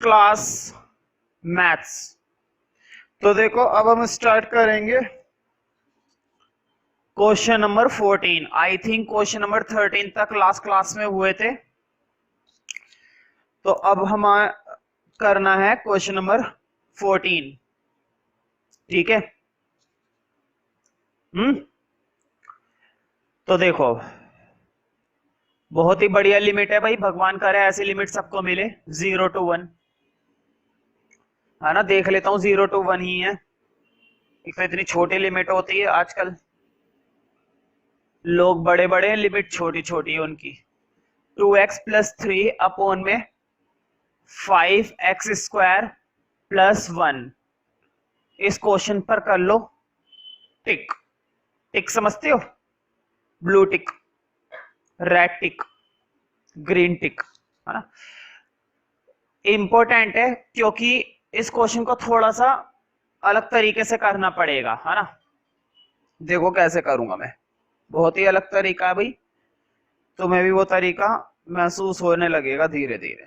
Class maths. तो देखो अब हम स्टार्ट करेंगे question number 14। I think question number 13 तक लास्ट क्लास में हुए थे, तो अब हम करना है क्वेश्चन नंबर 14। ठीक है। तो देखो बहुत ही बढ़िया लिमिट है भाई, भगवान करे ऐसी लिमिट सबको मिले 0 to 1, है ना। देख लेता हूं 0 to 1 ही है, तो इतनी छोटी लिमिट होती है आजकल, लोग बड़े बड़े, लिमिट छोटी छोटी है उनकी। 2x + 3 अपॉन में 5x² + 1। इस क्वेश्चन पर कर लो टिक। टिक समझते हो? ब्लू टिक, रेड टिक, ग्रीन टिक, है ना। इंपॉर्टेंट है क्योंकि इस क्वेश्चन को थोड़ा सा अलग तरीके से करना पड़ेगा, है ना। देखो कैसे करूंगा मैं, बहुत ही अलग तरीका है भाई, तुम्हें भी वो तरीका महसूस होने लगेगा धीरे धीरे,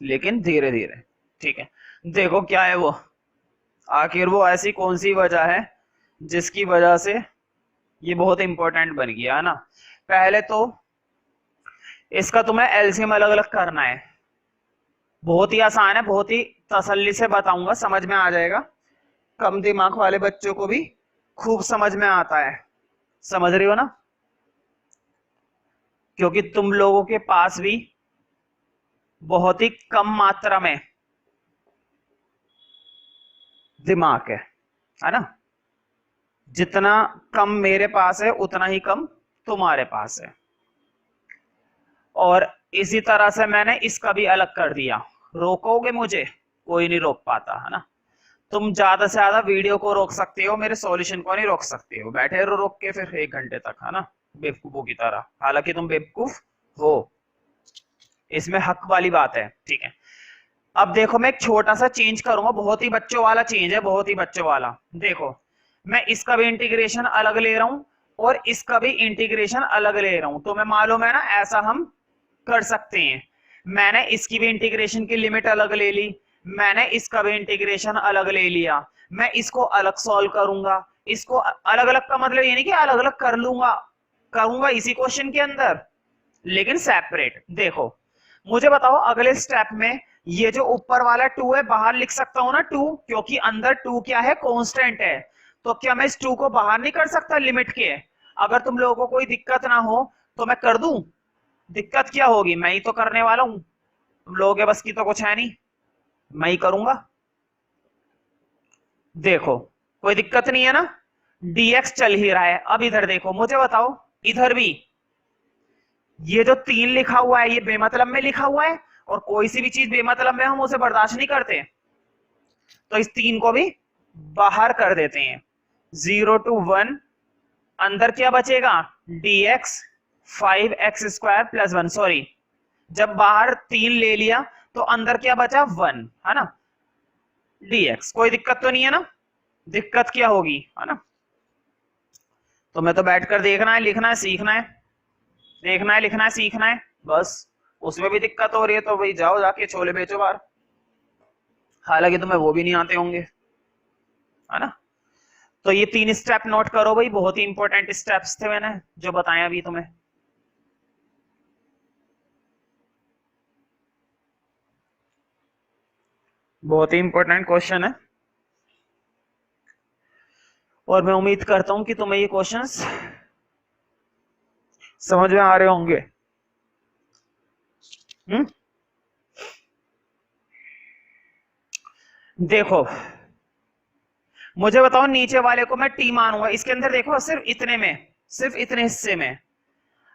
लेकिन धीरे धीरे। ठीक है। देखो क्या है वो, आखिर वो ऐसी कौन सी वजह है जिसकी वजह से ये बहुत इंपॉर्टेंट बन गया, है ना। पहले तो इसका तुम्हें एलसीएम अलग अलग करना है, बहुत ही आसान है, बहुत ही तसल्ली से बताऊंगा, समझ में आ जाएगा। कम दिमाग वाले बच्चों को भी खूब समझ में आता है, समझ रही हो ना, क्योंकि तुम लोगों के पास भी बहुत ही कम मात्रा में दिमाग है ना। जितना कम मेरे पास है उतना ही कम तुम्हारे पास है। और इसी तरह से मैंने इसका भी अलग कर दिया। रोकोगे मुझे? कोई नहीं रोक पाता, है ना। तुम ज्यादा से ज्यादा वीडियो को रोक सकते हो, मेरे सॉल्यूशन को नहीं रोक सकते हो। बैठे रहो रोक के फिर 1 घंटे तक, है ना, बेवकूफों की तरह। हालांकि तुम बेवकूफ हो, इसमें हक वाली बात है। ठीक है। अब देखो मैं एक छोटा सा चेंज करूंगा, बहुत ही बच्चों वाला चेंज है, बहुत ही बच्चों वाला। देखो मैं इसका भी इंटीग्रेशन अलग ले रहा हूं और इसका भी इंटीग्रेशन अलग ले रहा हूं। तो मैं मालूम है ना, ऐसा हम कर सकते हैं। मैंने इसकी भी इंटीग्रेशन की लिमिट अलग ले ली, मैंने इसका भी इंटीग्रेशन अलग ले लिया। मैं इसको अलग सॉल्व करूंगा, इसको अलग अलग का मतलब ये नहीं कि अलग अलग कर लूंगा, करूंगा इसी क्वेश्चन के अंदर, लेकिन सेपरेट। देखो मुझे बताओ अगले स्टेप में ये जो ऊपर वाला 2 है बाहर लिख सकता हूं ना 2, क्योंकि अंदर 2 क्या है, कांस्टेंट है। तो क्या मैं इस 2 को बाहर नहीं कर सकता लिमिट के? अगर तुम लोगों को कोई दिक्कत ना हो तो मैं कर दूं। दिक्कत क्या होगी, मैं ही तो करने वाला हूं, तुम लोगों के बस की तो कुछ है नहीं, मैं ही करूंगा। देखो कोई दिक्कत नहीं है ना, dx चल ही रहा है। अब इधर देखो, मुझे बताओ इधर भी ये जो 3 लिखा हुआ है ये बेमतलब में लिखा हुआ है, और कोई सी भी चीज बेमतलब में हम उसे बर्दाश्त नहीं करते। तो इस 3 को भी बाहर कर देते हैं। 0 to 1, अंदर क्या बचेगा, dx 5x² + 1। सॉरी, जब बाहर 3 ले लिया तो अंदर क्या बचा, 1, है ना। dx कोई दिक्कत तो नहीं है ना, दिक्कत क्या होगी, है ना। तुम्हें तो बैठकर देखना है, लिखना है, सीखना है, देखना है, लिखना है, सीखना है बस। उसमें भी दिक्कत हो रही है तो भाई जाओ जाके छोले बेचो बाहर, हालांकि तुम्हें वो भी नहीं आते होंगे, है ना। तो ये 3 स्टेप नोट करो भाई, बहुत ही इंपॉर्टेंट स्टेप्स थे मैंने जो बताया अभी तुम्हें। बहुत ही इंपॉर्टेंट क्वेश्चन है और मैं उम्मीद करता हूं कि तुम्हें ये क्वेश्चंस समझ में आ रहे होंगे। देखो मुझे बताओ, नीचे वाले को मैं टी मानूंगा, इसके अंदर देखो सिर्फ इतने में, सिर्फ इतने हिस्से में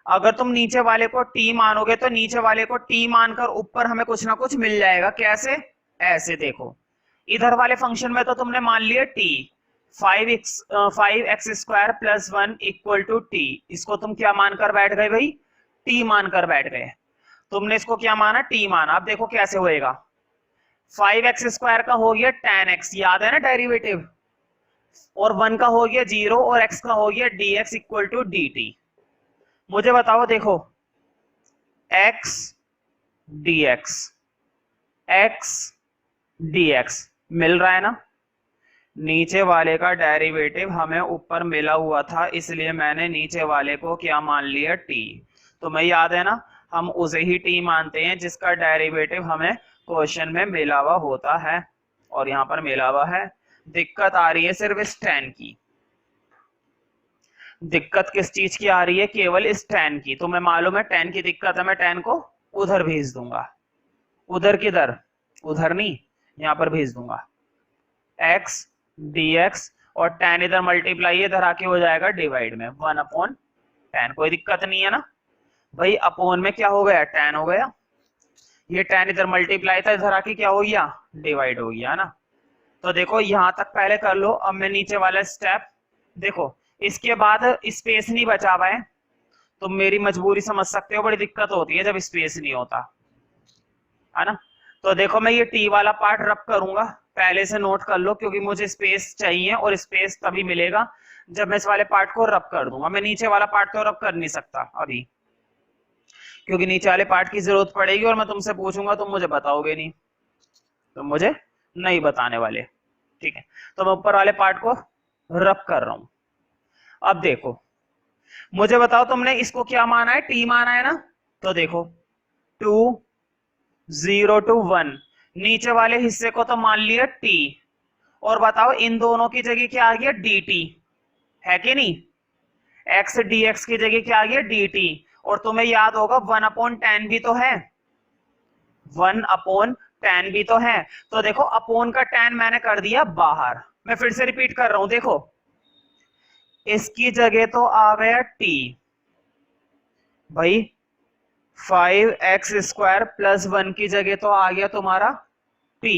अगर तुम नीचे वाले को टी मानोगे तो नीचे वाले को टी मानकर ऊपर हमें कुछ ना कुछ मिल जाएगा। कैसे? ऐसे देखो, इधर वाले फंक्शन में तो तुमने मान लिया टी, 5x² + 1 = टी। इसको तुम क्या मानकर बैठ गए भाई, टी मानकर बैठ गए। तुमने इसको क्या माना, टी माना। अब देखो कैसे होएगा, 5x² का हो गया 10x, याद है ना डेरिवेटिव, और 1 का हो गया 0 और x का हो गया dx = dt। मुझे बताओ देखो x dx एक्स dx मिल रहा है ना। नीचे वाले का डेरिवेटिव हमें ऊपर मिला हुआ था, इसलिए मैंने नीचे वाले को क्या मान लिया, t। तो मैं याद है ना, हम उसे ही t मानते हैं जिसका डेरिवेटिव हमें क्वेश्चन में मिला हुआ होता है, और यहां पर मिला हुआ है। दिक्कत आ रही है सिर्फ इस tan की। दिक्कत किस चीज की आ रही है, केवल इस tan की। तो मैं मालूम है tan की दिक्कत है, मैं tan को उधर भेज दूंगा। उधर किधर, उधर नहीं, यहां पर भेज दूंगा। x dx और tan इधर मल्टीप्लाई इधर आके हो जाएगा डिवाइड में 1/tan। कोई दिक्कत नहीं है ना भाई। अपोन में क्या हो गया, tan हो गया। ये tan इधर मल्टीप्लाई था, इधर आके क्या हो गया, डिवाइड हो गया ना। तो देखो यहां तक पहले कर लो। अब मैं नीचे वाला स्टेप देखो, इसके बाद स्पेस नहीं बचा हुआ है। तुम मेरी मजबूरी समझ सकते हो, बड़ी दिक्कत होती है जब स्पेस नहीं होता है ना। तो देखो मैं ये टी वाला पार्ट रब करूंगा, पहले से नोट कर लो, क्योंकि मुझे स्पेस चाहिए और स्पेस तभी मिलेगा जब मैं इस वाले पार्ट को रब कर दूंगा। मैं नीचे वाला पार्ट तो रब कर नहीं सकता अभी, क्योंकि नीचे वाले पार्ट की जरूरत पड़ेगी और मैं तुमसे पूछूंगा तुम मुझे बताओगे नहीं, तुम मुझे नहीं बताने वाले। ठीक है, तो मैं ऊपर वाले पार्ट को रब कर रहा हूं। अब देखो मुझे बताओ, तुमने इसको क्या माना है, टी माना है ना। तो देखो 2 0 to 1, नीचे वाले हिस्से को तो मान लिया t, और बताओ इन दोनों की जगह क्या आ गया, dt है कि नहीं। x dx की जगह क्या आ गया, dt। और तुम्हें याद होगा 1/tan भी तो है, 1/tan भी तो है। तो देखो अपोन का tan मैंने कर दिया बाहर। मैं फिर से रिपीट कर रहा हूं, देखो इसकी जगह तो आ गया t भाई, 5x² + 1 की जगह तो आ गया तुम्हारा t,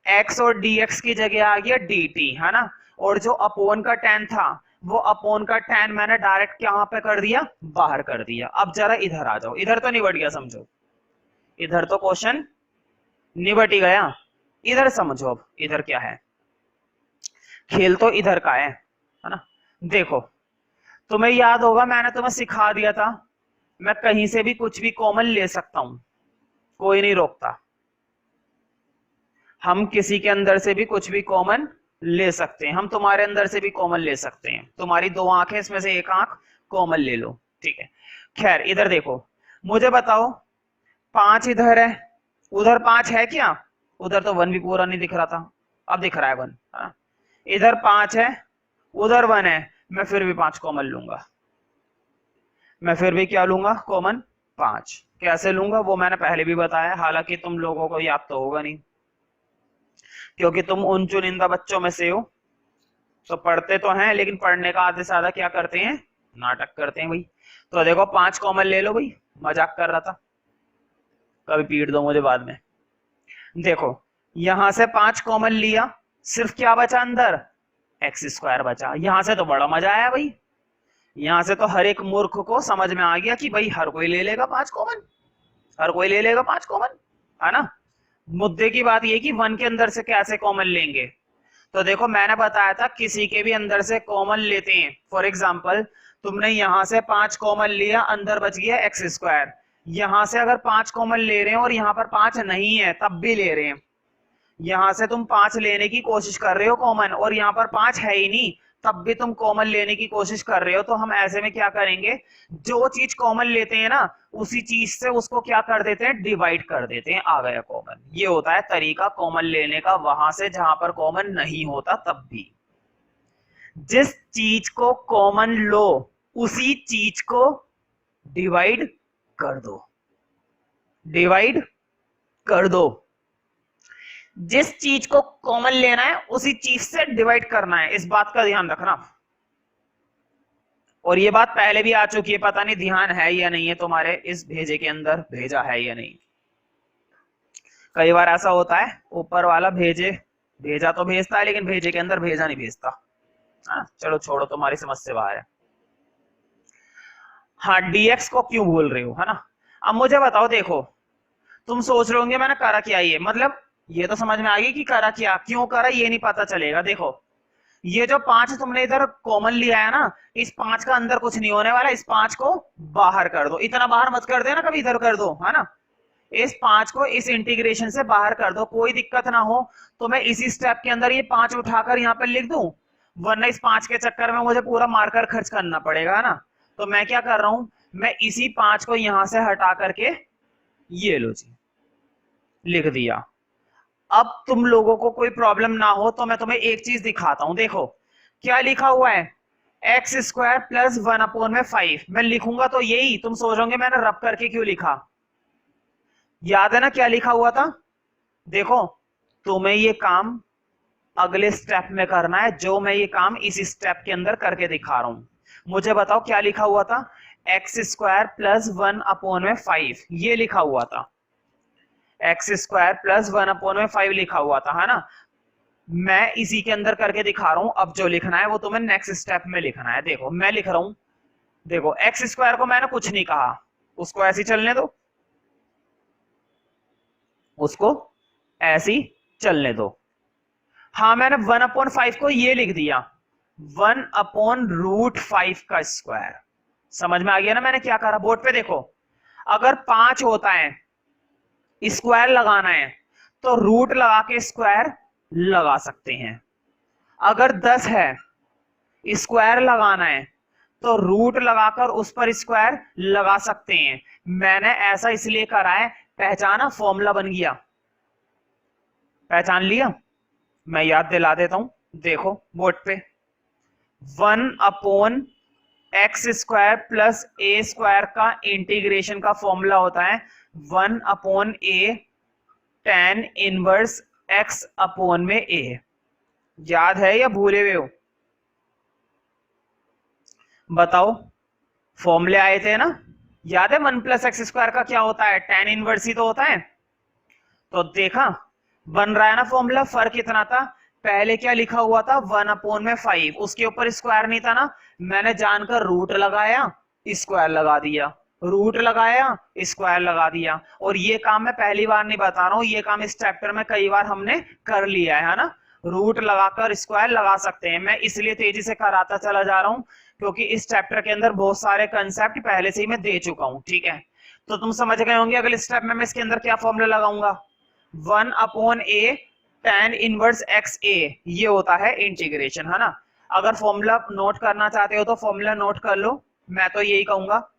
x और dx की जगह आ गया dt, है ना। और जो अपोन का tan था, वो अपोन का tan मैंने डायरेक्ट यहाँ पे कर दिया, बाहर कर दिया। अब जरा इधर आ जाओ, इधर तो निबट गया समझो, इधर तो क्वेश्चन निबट ही गया। इधर समझो, अब इधर क्या है, खेल तो इधर का है ना। देखो तुम्हें याद होगा, मैंने तुम्हें सिखा दिया था मैं कहीं से भी कुछ भी कॉमन ले सकता हूं, कोई नहीं रोकता। हम किसी के अंदर से भी कुछ भी कॉमन ले सकते हैं, हम तुम्हारे अंदर से भी कॉमन ले सकते हैं। तुम्हारी 2 आंखें, इसमें से 1 आंख कॉमन ले लो, ठीक है। खैर इधर देखो, मुझे बताओ 5 इधर है, उधर 5 है क्या, उधर तो 1 भी पूरा नहीं दिख रहा था, अब दिख रहा है 1, हाँ? इधर 5 है, उधर 1 है, मैं फिर भी 5 कॉमन लूंगा। मैं फिर भी क्या लूंगा, कॉमन 5। कैसे लूंगा वो मैंने पहले भी बताया, हालांकि तुम लोगों को याद तो होगा नहीं, क्योंकि तुम उन चुनिंदा बच्चों में से हो। तो पढ़ते तो हैं, लेकिन पढ़ने का आधे से ज्यादा क्या करते हैं, नाटक करते हैं भाई। तो देखो 5 कॉमन ले लो भाई, मजाक कर रहा था, कभी पीट दो मुझे बाद में। देखो यहां से 5 कॉमन लिया, सिर्फ क्या बचा अंदर, x² बचा। यहां से तो बड़ा मजा आया भाई, यहां से तो हर एक मूर्ख को समझ में आ गया कि भाई हर कोई ले लेगा 5 कॉमन, हर कोई ले लेगा 5 कॉमन, है ना। मुद्दे की बात यह कि 1 के अंदर से कैसे कॉमन लेंगे। तो देखो मैंने बताया था किसी के भी अंदर से कॉमन लेते हैं। फॉर एग्जांपल तुमने यहां से 5 कॉमन लिया, अंदर बच गया x²। यहां से अगर 5 कॉमन ले रहे हैं और यहां पर 5 नहीं है तब भी ले रहे हैं, यहां से तुम 5 लेने की कोशिश कर रहे हो कॉमन, और यहां पर 5 है ही नहीं तब भी तुम कॉमन लेने की कोशिश कर रहे हो, तो हम ऐसे में क्या करेंगे, जो चीज कॉमन लेते हैं ना उसी चीज से उसको क्या कर देते हैं, डिवाइड कर देते हैं, आ गया कॉमन। ये होता है तरीका कॉमन लेने का, वहां से जहां पर कॉमन नहीं होता तब भी। जिस चीज को कॉमन लो उसी चीज को डिवाइड कर दो, डिवाइड कर दो। जिस चीज को कॉमन लेना है उसी चीज से डिवाइड करना है, इस बात का ध्यान रखना। और ये बात पहले भी आ चुकी है, पता नहीं ध्यान है या नहीं है तुम्हारे, इस भेजे के अंदर भेजा है या नहीं। कई बार ऐसा होता है ऊपर वाला भेजा तो भेजता है, लेकिन भेजे के अंदर भेजा नहीं भेजता। हाँ चलो छोड़ो, तुम्हारी समझ से बाहर है। हाँ dx को क्यों भूल रहे हो, है ना। अब मुझे बताओ, देखो तुम सोच रहे होंगे मैंने करा क्या, ये मतलब ये तो समझ में आ गई कि करा क्या, क्यों करा ये नहीं पता चलेगा। देखो ये जो 5 तुमने इधर कॉमन लिया है ना, इस 5 का अंदर कुछ नहीं होने वाला, इस 5 को बाहर कर दो। इतना बाहर मत कर देना, कभी इधर कर दो, है ना। इस 5 को इस इंटीग्रेशन से बाहर कर दो, कोई दिक्कत ना हो तो मैं इसी स्टेप के अंदर ये 5 उठाकर यहाँ पे लिख दूं, वरना इस 5 के चक्कर में मुझे पूरा मार्कर खर्च करना पड़ेगा ना। तो मैं क्या कर रहा हूं, मैं इसी 5 को यहां से हटा करके ये लो जी लिख दिया। अब तुम लोगों को कोई प्रॉब्लम ना हो तो मैं तुम्हें एक चीज दिखाता हूं, देखो क्या लिखा हुआ है, एक्स स्क्वायर प्लस 1/5। मैं लिखूंगा तो यही, तुम सोचोगे मैंने रब करके क्यों लिखा, याद है ना क्या लिखा हुआ था। देखो तुम्हें ये काम अगले स्टेप में करना है, जो मैं ये काम इस स्टेप के अंदर करके दिखा रहा हूं। मुझे बताओ क्या लिखा हुआ था, एक्स स्क्वायर प्लस 1/5 ये लिखा हुआ था, एक्स स्क्वायर प्लस 1/5 लिखा हुआ था, है ना। मैं इसी के अंदर करके दिखा रहा हूं, अब जो लिखना है वो तुम्हें नेक्स्ट स्टेप में लिखना है। देखो मैं लिख रहा हूं, देखो एक्स स्क्वायर को मैंने कुछ नहीं कहा, उसको ऐसे चलने दो, उसको ऐसे चलने दो। हाँ मैंने 1/5 को ये लिख दिया 1/√5 का स्क्वायर। समझ में आ गया ना मैंने क्या करा, बोर्ड पे देखो, अगर 5 होता है स्क्वायर लगाना है तो रूट लगा के स्क्वायर लगा सकते हैं, अगर 10 है स्क्वायर लगाना है तो रूट लगाकर उस पर स्क्वायर लगा सकते हैं। मैंने ऐसा इसलिए करा है, पहचाना, फॉर्मूला बन गया, पहचान लिया। मैं याद दिला देता हूं, देखो बोर्ड पे 1/x स्क्वायर प्लस ए स्क्वायर का इंटीग्रेशन का फॉर्मूला होता है 1/a tan इनवर्स x/a। याद है या भूले हुए हो, बताओ, फॉर्मूले आए थे ना, याद है 1+x² का क्या होता है, tan इनवर्स ही तो होता है। तो देखा बन रहा है ना फॉर्मूला, फर्क इतना था, पहले क्या लिखा हुआ था 1/5, उसके ऊपर स्क्वायर नहीं था ना, मैंने जानकर रूट लगाया स्क्वायर लगा दिया, रूट लगाया स्क्वायर लगा दिया। और ये काम मैं पहली बार नहीं बता रहा हूं, ये काम इस चैप्टर में कई बार हमने कर लिया है ना, रूट लगाकर स्क्वायर लगा सकते हैं। मैं इसलिए तेजी से कराता चला जा रहा हूं क्योंकि इस चैप्टर के अंदर बहुत सारे कंसेप्ट पहले से ही मैं दे चुका हूं, ठीक है। तो तुम समझ गए होंगे अगले स्टेप में मैं इसके अंदर क्या फॉर्मूला लगाऊंगा, 1/a tan इनवर्स XA, ये होता है इंटीग्रेशन, है ना। अगर फॉर्मूला नोट करना चाहते हो तो फॉर्मूला नोट कर लो, मैं तो यही कहूंगा,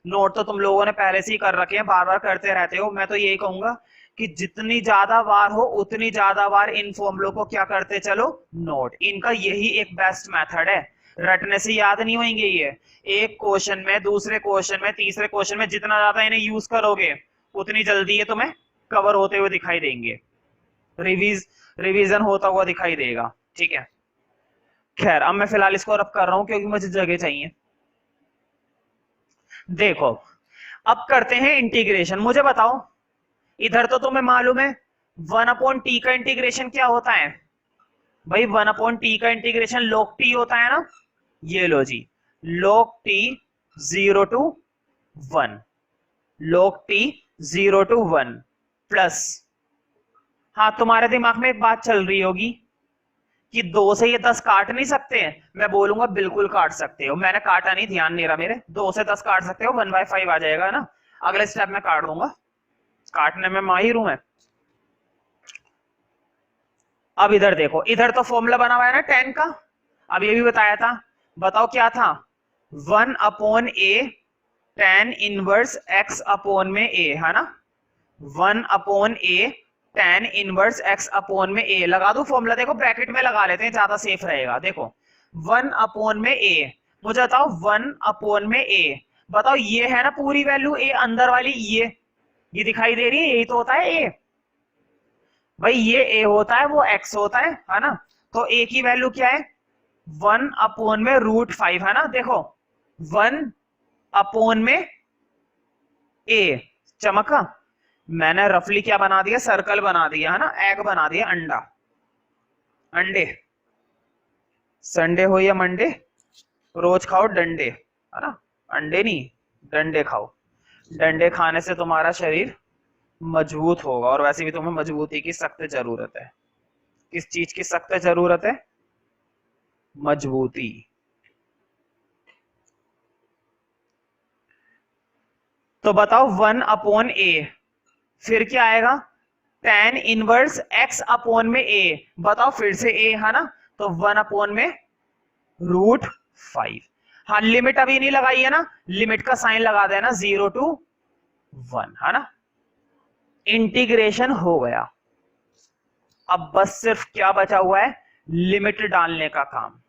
नोट तो तुम लोगों ने पहले से ही कर रखे हैं, बार बार करते रहते हो, मैं तो यही कहूंगा कि जितनी ज्यादा बार हो उतनी ज्यादा बार इन फॉर्मूलों को क्या करते चलो, नोट। इनका यही एक बेस्ट मेथड है, रटने से याद नहीं होंगे ये, एक क्वेश्चन में, दूसरे क्वेश्चन में, तीसरे क्वेश्चन में जितना ज्यादा इन्हें यूज करोगे उतनी जल्दी ये तुम्हें कवर होते हुए दिखाई देंगे, रिवीजन होता हुआ दिखाई देगा, ठीक है। खैर अब मैं फिलहाल इसको रब कर रहा हूं क्योंकि मुझे जगह चाहिए। देखो अब करते हैं इंटीग्रेशन, मुझे बताओ इधर तो तुम्हें मालूम है 1/t का इंटीग्रेशन क्या होता है, भाई 1/t का इंटीग्रेशन log t होता है ना, ये लो जी log t 0 to 1, log t 0 to 1 plus, हाँ तुम्हारे दिमाग में एक बात चल रही होगी कि 2 से ये 10 काट नहीं सकते हैं, मैं बोलूंगा बिल्कुल काट सकते हो, मैंने काटा नहीं, ध्यान नहीं रहा मेरे, 2 से 10 काट सकते हो, 1/5 आ जाएगा ना, अगले स्टेप में काट दूंगा, काटने में माहिर हूं मैं। अब इधर देखो, इधर तो फॉर्मूला बना हुआ है ना tan का, अब ये भी बताया था, बताओ क्या था 1/a tan इनवर्स x/a, है ना, 1/a tan इनवर्स x/a, लगा दो फॉर्मूला, देखो ब्रैकेट में लगा लेते हैं ज्यादा सेफ रहेगा। देखो 1/a, मुझे बताओ 1/a, बताओ ये है ना पूरी वैल्यू a, अंदर वाली ये दिखाई दे रही है, यही तो होता है a, भाई ये a होता है वो x होता है ना। तो a की वैल्यू क्या है 1/√5, है ना, देखो 1/a, चमका, मैंने रफली क्या बना दिया, सर्कल बना दिया, है ना, एग बना दिया, अंडा, अंडे, संडे हो या मंडे रोज खाओ डंडे, है ना, अंडे नहीं डंडे खाओ, डंडे खाने से तुम्हारा शरीर मजबूत होगा, और वैसे भी तुम्हें मजबूती की सख्त जरूरत है, किस चीज की सख्त जरूरत है, मजबूती। तो बताओ 1/a फिर क्या आएगा, tan इनवर्स x अपॉन में a, बताओ फिर से a है ना, तो 1 अपॉन में √5। हाँ लिमिट अभी नहीं लगाई है ना, लिमिट का साइन लगा देना 0 to 1 है ना। इंटीग्रेशन हो गया, अब बस सिर्फ क्या बचा हुआ है, लिमिट डालने का काम।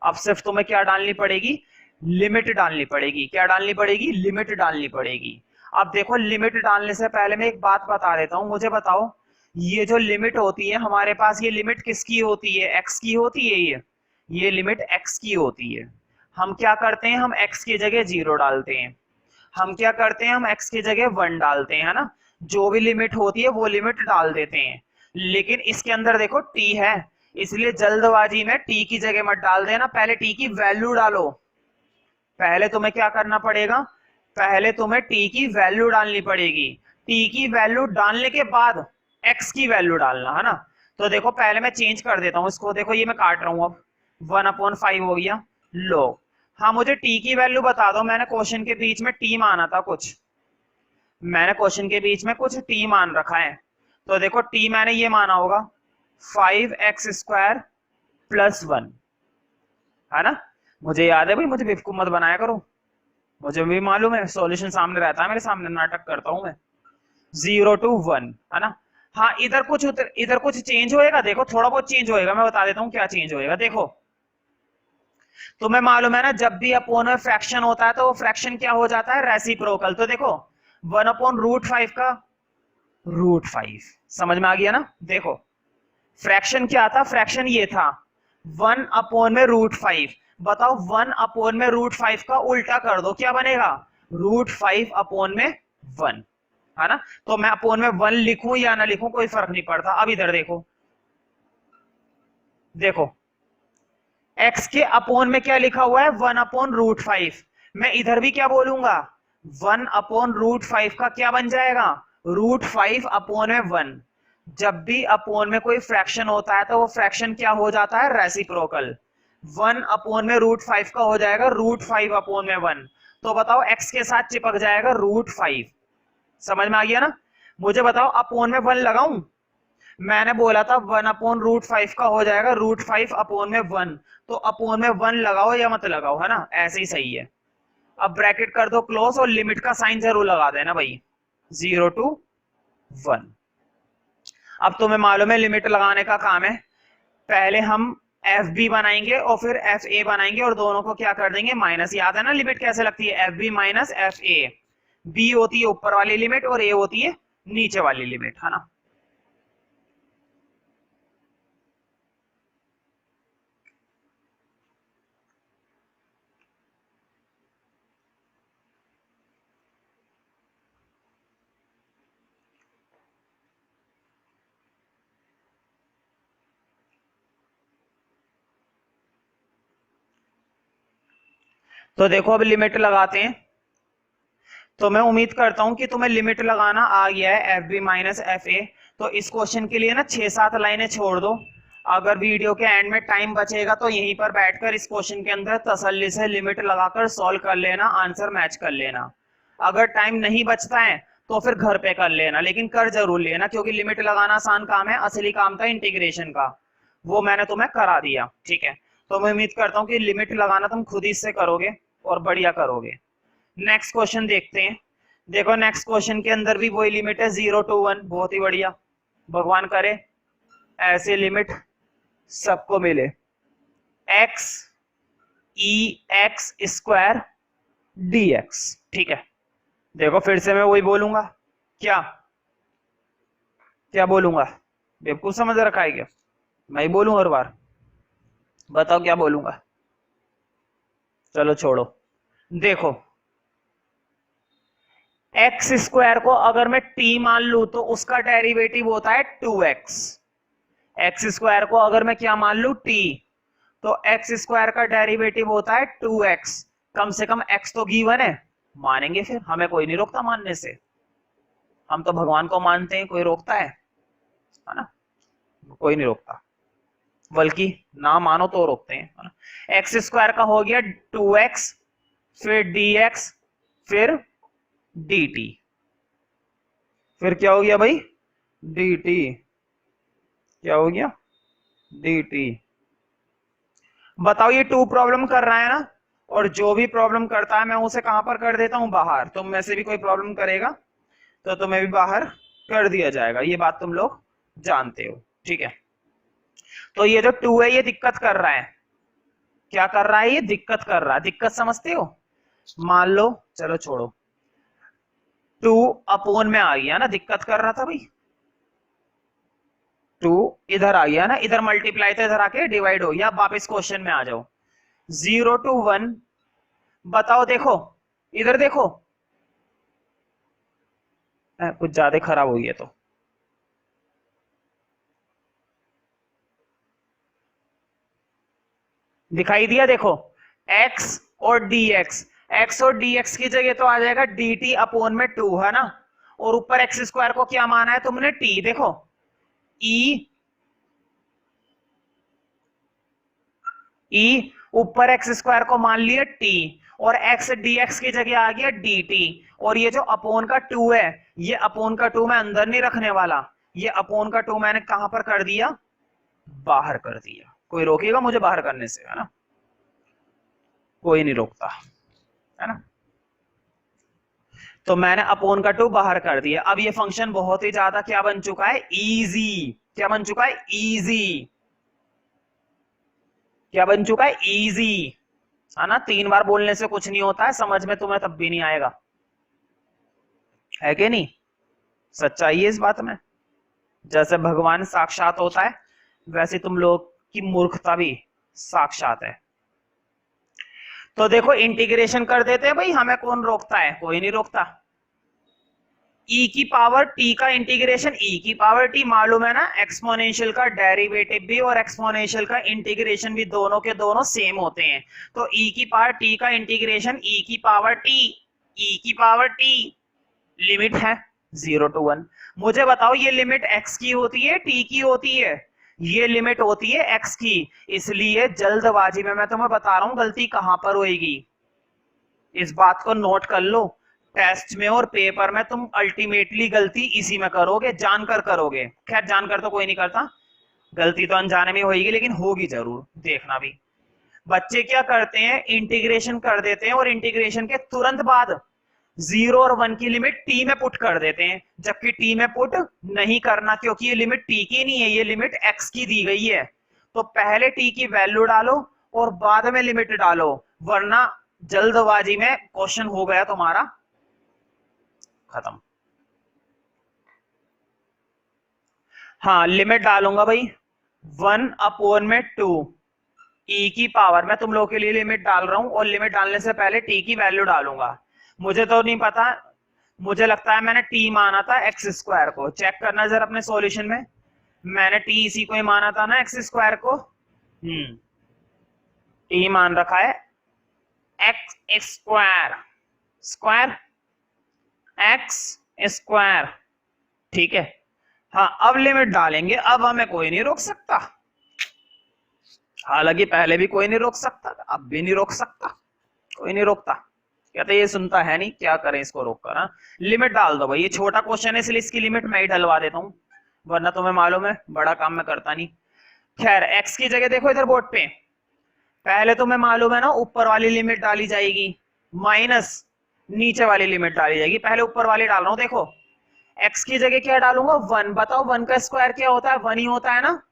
अब सिर्फ तुम्हें क्या डालनी पड़ेगी, लिमिट डालनी पड़ेगी। क्या डालनी पड़ेगी, लिमिट डालनी पड़ेगी। अब देखो लिमिट डालने से पहले मैं एक बात बता देता हूं, मुझे बताओ ये जो लिमिट होती है हमारे पास, ये लिमिट किसकी होती है, एक्स की होती है। ये लिमिट एक्स की होती है। हम क्या करते हैं, हम एक्स की जगह 0 डालते हैं। हम क्या करते हैं, हम एक्स की जगह 1 डालते हैं, है ना। जो भी लिमिट होती है वो लिमिट डाल देते हैं। लेकिन इसके अंदर देखो टी है, इसलिए जल्दबाजी में टी की जगह मत डाल देना, पहले टी की वैल्यू डालो। पहले तुम्हें क्या करना पड़ेगा, पहले तुम्हें टी की वैल्यू डालनी पड़ेगी। टी की वैल्यू डालने के बाद एक्स की वैल्यू डालना, है ना। तो देखो पहले मैं चेंज कर देता हूं इसको, देखो ये मैं काट रहा हूं, अब 1/5 हो गया। लो, हाँ मुझे टी की वैल्यू बता दो, मैंने क्वेश्चन के बीच में टी माना था कुछ, मैंने क्वेश्चन के बीच में कुछ टी मान रखा है। तो देखो टी मैंने ये माना होगा 5x² + 1, है ना। मुझे याद है भाई, मुझे बेवकूफ मत बनाया करो, मुझे भी मालूम है, सॉल्यूशन सामने रहता है मेरे सामने, नाटक करता हूं मैं। 0 to 1 है ना। हाँ इधर कुछ चेंज होएगा, देखो थोड़ा बहुत चेंज होएगा, मैं बता देता हूँ क्या चेंज होएगा। देखो तुम्हें मालूम है ना, जब भी अपोन में फ्रैक्शन होता है तो वो फ्रैक्शन क्या हो जाता है, रेसिप्रोकल। तो देखो 1/√5 का √5, समझ में आ गया ना। देखो फ्रैक्शन क्या था, फ्रैक्शन ये था 1/√5। बताओ 1/√5 का उल्टा कर दो, क्या बनेगा, √5/1, है ना। तो मैं अपोन में 1 लिखूं या ना लिखूं कोई फर्क नहीं पड़ता। अब इधर देखो, देखो x के अपोन में क्या लिखा हुआ है, 1/√5। मैं इधर भी क्या बोलूंगा, 1/√5 का क्या बन जाएगा, √5/1। जब भी अपोन में कोई फ्रैक्शन होता है तो वो फ्रैक्शन क्या हो जाता है, रेसिप्रोकल। 1/√5 का हो जाएगा √5/1। तो बताओ x के साथ चिपक जाएगा √5। समझ में आ गया ना। मुझे बताओ अपोन में 1 लगाऊं, मैंने बोला था 1/√5 का हो जाएगा √5/1। तो अपोन में 1 लगाओ या मत लगाओ, है ना, ऐसे ही सही है। अब ब्रैकेट कर दो क्लोज और लिमिट का साइन जरूर लगा देना भाई, 0 to 1। अब तुम्हें मालूम है लिमिट लगाने का काम है, पहले हम एफ बी बनाएंगे और फिर एफ ए बनाएंगे और दोनों को क्या कर देंगे, माइनस। याद है ना लिमिट कैसे लगती है, f b minus f a. B होती है ऊपर वाली लिमिट और ए होती है नीचे वाली लिमिट, है ना। तो देखो अब लिमिट लगाते हैं। तो मैं उम्मीद करता हूं कि तुम्हें लिमिट लगाना आ गया है, f b minus f a. तो इस क्वेश्चन के लिए ना 6-7 लाइनें छोड़ दो, अगर वीडियो के एंड में टाइम बचेगा तो यहीं पर बैठकर इस क्वेश्चन के अंदर तसल्ली से लिमिट लगाकर सॉल्व कर लेना, आंसर मैच कर लेना। अगर टाइम नहीं बचता है तो फिर घर पे कर लेना, लेकिन कर जरूर लेना, क्योंकि लिमिट लगाना आसान काम है, असली काम था इंटीग्रेशन का, वो मैंने तुम्हें करा दिया, ठीक है। तो मैं उम्मीद करता हूँ कि लिमिट लगाना तुम खुद ही से करोगे और बढ़िया करोगे। नेक्स्ट क्वेश्चन देखते हैं। देखो नेक्स्ट क्वेश्चन के अंदर भी वही लिमिट है 0 to 1, बहुत ही बढ़िया, भगवान करे ऐसे लिमिट सबको मिले। x e x² dx, ठीक है। देखो फिर से मैं वही बोलूंगा, क्या क्या बोलूंगा, बेवकूफ समझ रखा है क्या, मैं ही बोलूं हर बार, बताओ क्या बोलूंगा। चलो छोड़ो, देखो x² को अगर मैं t मान लू तो उसका डेरिवेटिव होता है 2x। x² को अगर मैं क्या मान लू, t, तो x² का डेरिवेटिव होता है 2x। कम से कम x तो गिवन है, मानेंगे, फिर हमें कोई नहीं रोकता मानने से, हम तो भगवान को मानते हैं, कोई रोकता है ना, कोई नहीं रोकता, बल्कि ना मानो तो रोकते हैं, है ना। x² का हो गया 2x, फिर dx, फिर dt, फिर क्या हो गया भाई, डी टी, क्या हो गया, डी टी। बताओ ये टू प्रॉब्लम कर रहा है ना, और जो भी प्रॉब्लम करता है मैं उसे कहां पर कर देता हूं, बाहर। तुम में से भी कोई प्रॉब्लम करेगा तो तुम्हें भी बाहर कर दिया जाएगा, ये बात तुम लोग जानते हो, ठीक है। तो ये जो टू है ये दिक्कत कर रहा है, क्या कर रहा है, ये दिक्कत कर रहा है, दिक्कत समझते हो। मान लो, चलो छोड़ो, टू अपोन में आ गया ना, दिक्कत कर रहा था भाई, टू इधर आ गया ना, इधर मल्टीप्लाई था, इधर आके डिवाइड हो गया। अब वापस क्वेश्चन में आ जाओ, 0 to 1। बताओ, देखो इधर देखो, कुछ ज्यादा खराब हो गया तो दिखाई दिया, देखो x और dx, x और dx की जगह तो आ जाएगा dt अपोन में 2, है ना, और ऊपर एक्स स्क्वायर को क्या माना है तुमने, t। देखो e ऊपर एक्स स्क्वायर को मान लिया t, और x dx की जगह आ गया dt, और ये जो अपोन का 2 है, ये अपोन का 2 मैं अंदर नहीं रखने वाला, ये अपोन का 2 मैंने कहां पर कर दिया, बाहर कर दिया। कोई रोकेगा मुझे बाहर करने से, है ना, कोई नहीं रोकता, है ना। तो मैंने अपोन का 2 बाहर कर दिया। अब ये फंक्शन बहुत ही ज्यादा क्या बन चुका है, इजी। क्या बन चुका है, इजी। क्या बन चुका है, इजी, है ना। 3 बार बोलने से कुछ नहीं होता है, समझ में तुम्हें तब भी नहीं आएगा, है कि नहीं। सच्चाई है इस बात में, जैसे भगवान साक्षात होता है वैसे तुम लोग की मूर्खता भी साक्षात है। तो देखो इंटीग्रेशन कर देते हैं भाई, हमें कौन रोकता है, कोई नहीं रोकता। e की पावर t का इंटीग्रेशन, e की पावर t मालूम है ना, एक्सपोनेंशियल का डेरिवेटिव भी और एक्सपोनेंशियल का इंटीग्रेशन भी दोनों के दोनों सेम होते हैं। तो e की पावर t का इंटीग्रेशन e की पावर t, e की पावर t, लिमिट है 0 to 1। मुझे बताओ ये लिमिट x की होती है t की होती है, ये लिमिट होती है x की। इसलिए जल्दबाजी में मैं तुम्हें बता रहा हूं गलती कहां पर होगी, इस बात को नोट कर लो। टेस्ट में और पेपर में तुम अल्टीमेटली गलती इसी में करोगे, जानकर करोगे। खैर जानकर तो कोई नहीं करता, गलती तो अनजाने में होगी, लेकिन होगी जरूर, देखना भी। बच्चे क्या करते हैं, इंटीग्रेशन कर देते हैं और इंटीग्रेशन के तुरंत बाद 0 और 1 की लिमिट t में पुट कर देते हैं, जबकि t में पुट नहीं करना, क्योंकि ये लिमिट t की नहीं है, ये लिमिट x की दी गई है। तो पहले t की वैल्यू डालो और बाद में लिमिट डालो, वरना जल्दबाजी में क्वेश्चन हो गया तुम्हारा खत्म। हाँ लिमिट डालूंगा भाई, 1/2 e की पावर, मैं तुम लोगों के लिए लिमिट डाल रहा हूं, और लिमिट डालने से पहले t की वैल्यू डालूंगा। मुझे तो नहीं पता, मुझे लगता है मैंने t माना था एक्स स्क्वायर को, चेक करना जरा अपने सॉल्यूशन में, मैंने t इसी को ही माना था ना, एक्स स्क्वायर को। t मान रखा है x square, square x square, ठीक है। हाँ अब लिमिट डालेंगे, अब हमें कोई नहीं रोक सकता, हालांकि पहले भी कोई नहीं रोक सकता था, अब भी नहीं रोक सकता, कोई नहीं रोकता। कहते ये सुनता है नहीं, क्या करें इसको रोक कर। लिमिट डाल दो भाई, ये छोटा क्वेश्चन है इसलिए इसकी लिमिट मैं ही डलवा देता हूँ, वरना तुम्हें मालूम है बड़ा काम मैं करता नहीं। खैर एक्स की जगह देखो इधर बोर्ड पे, पहले तुम्हें मालूम है ना ऊपर वाली लिमिट डाली जाएगी माइनस नीचे वाली लिमिट डाली जाएगी, पहले ऊपर वाली डाल रहा हूं। देखो x की जगह क्या डालूंगा, 1। बताओ 1 का स्क्वायर क्या होता है, 1 ही होता है ना।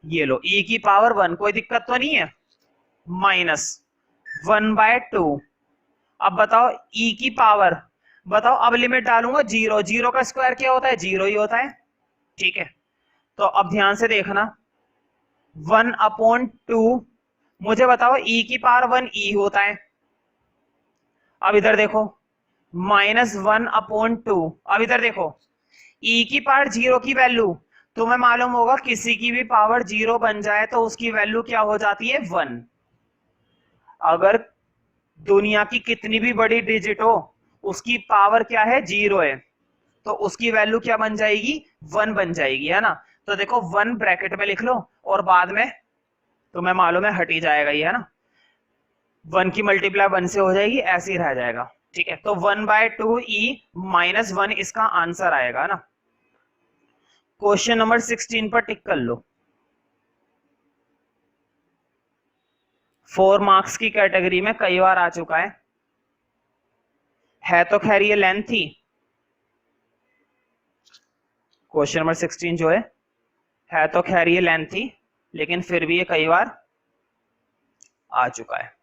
ये लो e की पावर 1, कोई दिक्कत तो नहीं है, माइनस 1/2। अब बताओ e की पावर, बताओ अब लिमिट डालूंगा 0, 0 का स्क्वायर क्या होता है, 0 ही होता है, ठीक है। तो अब ध्यान से देखना, 1/2, मुझे बताओ e की पावर 1 e होता है। अब इधर देखो -1/2, अब इधर देखो e की पावर 0 की वैल्यू तुम्हें मालूम होगा, किसी की भी पावर 0 बन जाए तो उसकी वैल्यू क्या हो जाती है, 1। अगर दुनिया की कितनी भी बड़ी डिजिट हो, उसकी पावर क्या है, 0 है, तो उसकी वैल्यू क्या बन जाएगी, 1 बन जाएगी, है ना। तो देखो 1 ब्रैकेट में लिख लो और बाद में तुम्हें मालूम है हट ही जाएगा ये, है ना, 1 की मल्टीप्लाई 1 से हो जाएगी, ऐसे ही रह जाएगा, ठीक है, तो 1/2e-1 इसका आंसर आएगा ना। क्वेश्चन नंबर 16 पर टिक कर लो। 4 मार्क्स की कैटेगरी में कई बार आ चुका है तो खैर ये लेंथ थी। क्वेश्चन नंबर 16 जो है तो खैर ये लेंथ थी, लेकिन फिर भी ये कई बार आ चुका है।